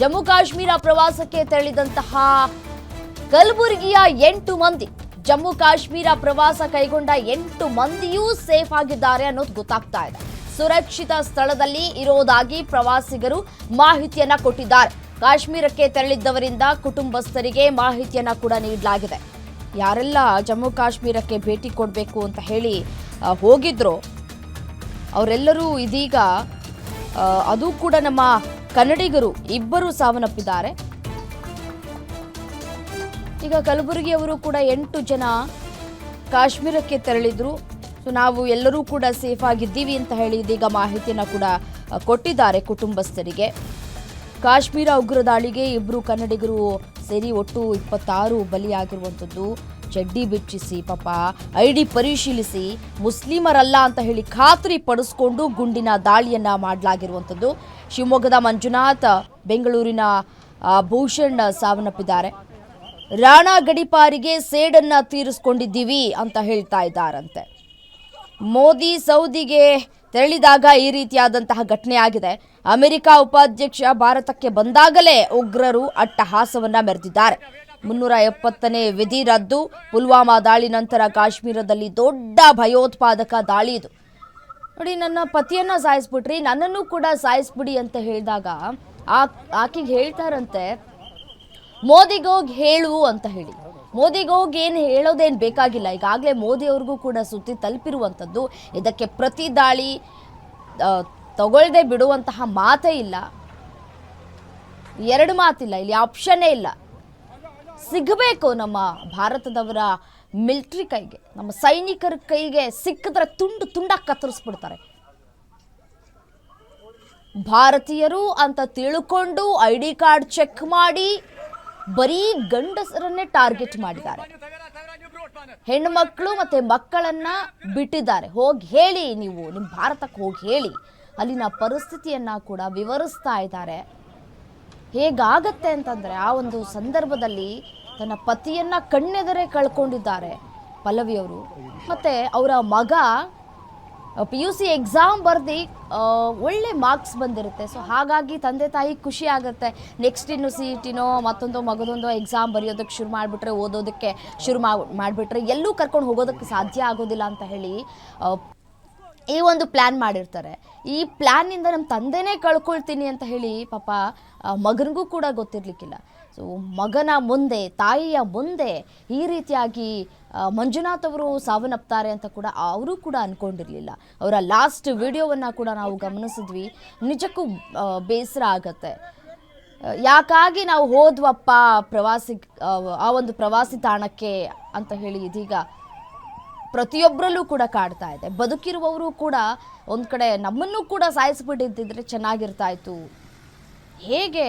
ಜಮ್ಮು ಕಾಶ್ಮೀರ ಪ್ರವಾಸಕ್ಕೆ ತೆರಳಿದಂತಹ ಕಲಬುರಗಿಯ 8 ಮಂದಿ ಜಮ್ಮು ಕಾಶ್ಮೀರ ಪ್ರವಾಸ ಕೈಗೊಂಡ 8 ಮಂದಿಯೂ ಸೇಫ್ ಆಗಿದ್ದಾರೆ ಅನ್ನೋದು ಗೊತ್ತಾಗ್ತಾ ಇದೆ. ಸುರಕ್ಷಿತ ಸ್ಥಳದಲ್ಲಿ ಇರೋದಾಗಿ ಪ್ರವಾಸಿಗರು ಮಾಹಿತಿಯನ್ನ ಕೊಟ್ಟಿದ್ದಾರೆ. ಕಾಶ್ಮೀರಕ್ಕೆ ತೆರಳಿದ್ದವರಿಂದ ಕುಟುಂಬಸ್ಥರಿಗೆ ಮಾಹಿತಿಯನ್ನ ಕೂಡ ನೀಡಲಾಗಿದೆ. ಯಾರೆಲ್ಲ ಜಮ್ಮು ಕಾಶ್ಮೀರಕ್ಕೆ ಭೇಟಿ ಕೊಡಬೇಕು ಅಂತ ಹೇಳಿ ಹೋಗಿದ್ರು ಅವರೆಲ್ಲರೂ ಇದೀಗ ಅದು ಕೂಡ ನಮ್ಮ ಕನ್ನಡಿಗರು ಇಬ್ಬರು ಸಾವನ್ನಪ್ಪಿದ್ದಾರೆ. ಈಗ ಕಲಬುರಗಿಯವರು ಕೂಡ 8 ಜನ ಕಾಶ್ಮೀರಕ್ಕೆ ತೆರಳಿದ್ರು. ಸೊ ನಾವು ಎಲ್ಲರೂ ಕೂಡ ಸೇಫ್ ಆಗಿದ್ದೀವಿ ಅಂತ ಹೇಳಿ ಇದೀಗ ಮಾಹಿತಿಯನ್ನು ಕೂಡ ಕೊಟ್ಟಿದ್ದಾರೆ ಕುಟುಂಬಸ್ಥರಿಗೆ. ಕಾಶ್ಮೀರ ಉಗ್ರ ದಾಳಿಗೆ ಇಬ್ಬರು ಕನ್ನಡಿಗರು ಸೇರಿ ಒಟ್ಟು 26 ಬಲಿಯಾಗಿರುವಂಥದ್ದು. ಚಡ್ಡಿ ಬಿಚ್ಚಿಸಿ ಪಾಪ ಐಡಿ ಪರಿಶೀಲಿಸಿ ಮುಸ್ಲಿಮರಲ್ಲ ಅಂತ ಹೇಳಿ ಖಾತ್ರಿ ಪಡಿಸ್ಕೊಂಡು ಗುಂಡಿನ ದಾಳಿಯನ್ನ ಮಾಡಲಾಗಿರುವಂಥದ್ದು. ಶಿವಮೊಗ್ಗದ ಮಂಜುನಾಥ್, ಬೆಂಗಳೂರಿನ ಭೂಷಣ್ ಸಾವನ್ನಪ್ಪಿದ್ದಾರೆ. ರಾಣಾ ಗಡಿಪಾರಿಗೆ ಸೇಡನ್ನ ತೀರಿಸ್ಕೊಂಡಿದ್ದೀವಿ ಅಂತ ಹೇಳ್ತಾ ಇದ್ದಾರಂತೆ. ಮೋದಿ ಸೌದಿಗೆ ತೆರಳಿದಾಗ ಈ ರೀತಿಯಾದಂತಹ ಘಟನೆ ಆಗಿದೆ. ಅಮೆರಿಕ ಉಪಾಧ್ಯಕ್ಷ ಭಾರತಕ್ಕೆ ಬಂದಾಗಲೇ ಉಗ್ರರು ಅಟ್ಟಹಾಸವನ್ನ ಮೆರೆದಿದ್ದಾರೆ. 370ನೇ ವಿಧಿ ರದ್ದು. ಪುಲ್ವಾಮಾ ದಾಳಿ ನಂತರ ಕಾಶ್ಮೀರದಲ್ಲಿ ದೊಡ್ಡ ಭಯೋತ್ಪಾದಕ ದಾಳಿ ಇದು. ನೋಡಿ, ನನ್ನ ಪತಿಯನ್ನ ಸಾಯಿಸ್ಬಿಟ್ರಿ, ನನ್ನನ್ನು ಕೂಡ ಸಾಯಿಸ್ಬಿಡಿ ಅಂತ ಹೇಳಿದಾಗ ಆಕೆಗೆ ಹೇಳ್ತಾರಂತೆ, ಮೋದಿಗೋಗಿ ಹೇಳು ಅಂತ ಹೇಳಿ. ಮೋದಿಗೋಗಿ ಏನು ಹೇಳೋದೇನು ಬೇಕಾಗಿಲ್ಲ. ಈಗಾಗಲೇ ಮೋದಿ ಅವ್ರಿಗೂ ಕೂಡ ಸುದ್ದಿ ತಲುಪಿರುವಂಥದ್ದು. ಇದಕ್ಕೆ ಪ್ರತಿ ದಾಳಿ ತಗೊಳ್ಳದೆ ಬಿಡುವಂತಹ ಮಾತೇ ಇಲ್ಲ, ಎರಡು ಮಾತಿಲ್ಲ, ಇಲ್ಲಿ ಆಪ್ಷನ್ನೇ ಇಲ್ಲ. ಸಿಗಬೇಕು ನಮ್ಮ ಭಾರತದವರ ಮಿಲಿಟರಿ ಕೈಗೆ, ನಮ್ಮ ಸೈನಿಕರ ಕೈಗೆ ಸಿಕ್ಕಿದ್ರೆ ತುಂಡು ತುಂಡಾಗಿ ಕತ್ತರಿಸ್ಬಿಡ್ತಾರೆ. ಭಾರತೀಯರು ಅಂತ ತಿಳ್ಕೊಂಡು ಐಡಿ ಕಾರ್ಡ್ ಚೆಕ್ ಮಾಡಿ ಬರೀ ಗಂಡಸರನ್ನೇ ಟಾರ್ಗೆಟ್ ಮಾಡಿದ್ದಾರೆ. ಹೆಣ್ಮಕ್ಳು ಮತ್ತೆ ಮಕ್ಕಳನ್ನ ಬಿಟ್ಟಿದ್ದಾರೆ. ಹೋಗಿ ಹೇಳಿ, ನೀವು ನಿಮ್ಮ ಭಾರತಕ್ಕೆ ಹೋಗಿ ಹೇಳಿ. ಅಲ್ಲಿನ ಪರಿಸ್ಥಿತಿಯನ್ನ ಕೂಡ ವಿವರಿಸ್ತಾ ಇದ್ದಾರೆ. ಹೇಗಾಗತ್ತೆ ಅಂತಂದ್ರೆ ಆ ಒಂದು ಸಂದರ್ಭದಲ್ಲಿ ತನ್ನ ಪತಿಯನ್ನ ಕಣ್ಣೆದರೆ ಕಳ್ಕೊಂಡಿದ್ದಾರೆ ಪಲ್ಲವಿಯವರು. ಮತ್ತೆ ಅವರ ಮಗ PUC ಎಕ್ಸಾಮ್ ಬರ್ದು ಒಳ್ಳೆ ಮಾರ್ಕ್ಸ್ ಬಂದಿರುತ್ತೆ. ಸೊ ಹಾಗಾಗಿ ತಂದೆ ತಾಯಿ ಖುಷಿ ಆಗುತ್ತೆ. ನೆಕ್ಸ್ಟ್ ಇನ್ನು CETನೋ ಮತ್ತೊಂದು ಮಗದೊಂದು ಎಕ್ಸಾಮ್ ಬರೆಯೋದಕ್ಕೆ ಶುರು ಮಾಡಿಬಿಟ್ರೆ, ಓದೋದಕ್ಕೆ ಶುರು ಮಾಡಿಬಿಟ್ರೆ ಎಲ್ಲೂ ಕರ್ಕೊಂಡು ಹೋಗೋದಕ್ಕೆ ಸಾಧ್ಯ ಆಗೋದಿಲ್ಲ ಅಂತ ಹೇಳಿ ಈ ಒಂದು ಪ್ಲ್ಯಾನ್ ಮಾಡಿರ್ತಾರೆ. ಈ ಪ್ಲ್ಯಾನಿಂದ ನಮ್ಮ ತಂದೆನೇ ಕಳ್ಕೊಳ್ತೀನಿ ಅಂತ ಹೇಳಿ ಪಾಪ ಮಗನಿಗೂ ಕೂಡ ಗೊತ್ತಿರಲಿಕ್ಕಿಲ್ಲ. ಸೊ ಮಗನ ಮುಂದೆ, ತಾಯಿಯ ಮುಂದೆ ಈ ರೀತಿಯಾಗಿ ಮಂಜುನಾಥ್ ಅವರು ಸಾವನ್ನಪ್ತಾರೆ ಅಂತ ಕೂಡ ಅವರು ಕೂಡ ಅಂದ್ಕೊಂಡಿರಲಿಲ್ಲ. ಅವರ ಲಾಸ್ಟ್ ವಿಡಿಯೋವನ್ನು ಕೂಡ ನಾವು ಗಮನಿಸಿದ್ವಿ. ನಿಜಕ್ಕೂ ಬೇಸರ ಆಗತ್ತೆ. ಯಾಕಾಗಿ ನಾವು ಹೋದ್ವಪ್ಪ ಆ ಒಂದು ಪ್ರವಾಸಿ ತಾಣಕ್ಕೆ ಅಂತ ಹೇಳಿ ಇದೀಗ ಪ್ರತಿಯೊಬ್ಬರಲ್ಲೂ ಕೂಡ ಕಾಡ್ತಾ ಇದೆ. ಬದುಕಿರುವವರು ಕೂಡ ಒಂದು ಕಡೆ ನಮ್ಮನ್ನು ಕೂಡ ಸಾಯಿಸ್ಬಿಟ್ಟಿದ್ದಿದ್ರೆ ಚೆನ್ನಾಗಿರ್ತಾ ಇತ್ತು. ಹೇಗೆ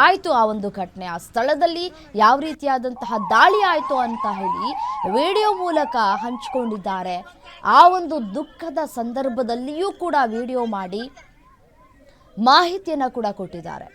ಆಯಿತು ಆ ಒಂದು ಘಟನೆ, ಆ ಸ್ಥಳದಲ್ಲಿ ಯಾವ ರೀತಿಯಾದಂತಹ ದಾಳಿ ಆಯಿತು ಅಂತ ಹೇಳಿ ವಿಡಿಯೋ ಮೂಲಕ ಹಂಚಿಕೊಂಡಿದ್ದಾರೆ. ಆ ಒಂದು ದುಃಖದ ಸಂದರ್ಭದಲ್ಲಿಯೂ ಕೂಡ ವಿಡಿಯೋ ಮಾಡಿ ಮಾಹಿತಿಯನ್ನು ಕೂಡ ಕೊಟ್ಟಿದ್ದಾರೆ.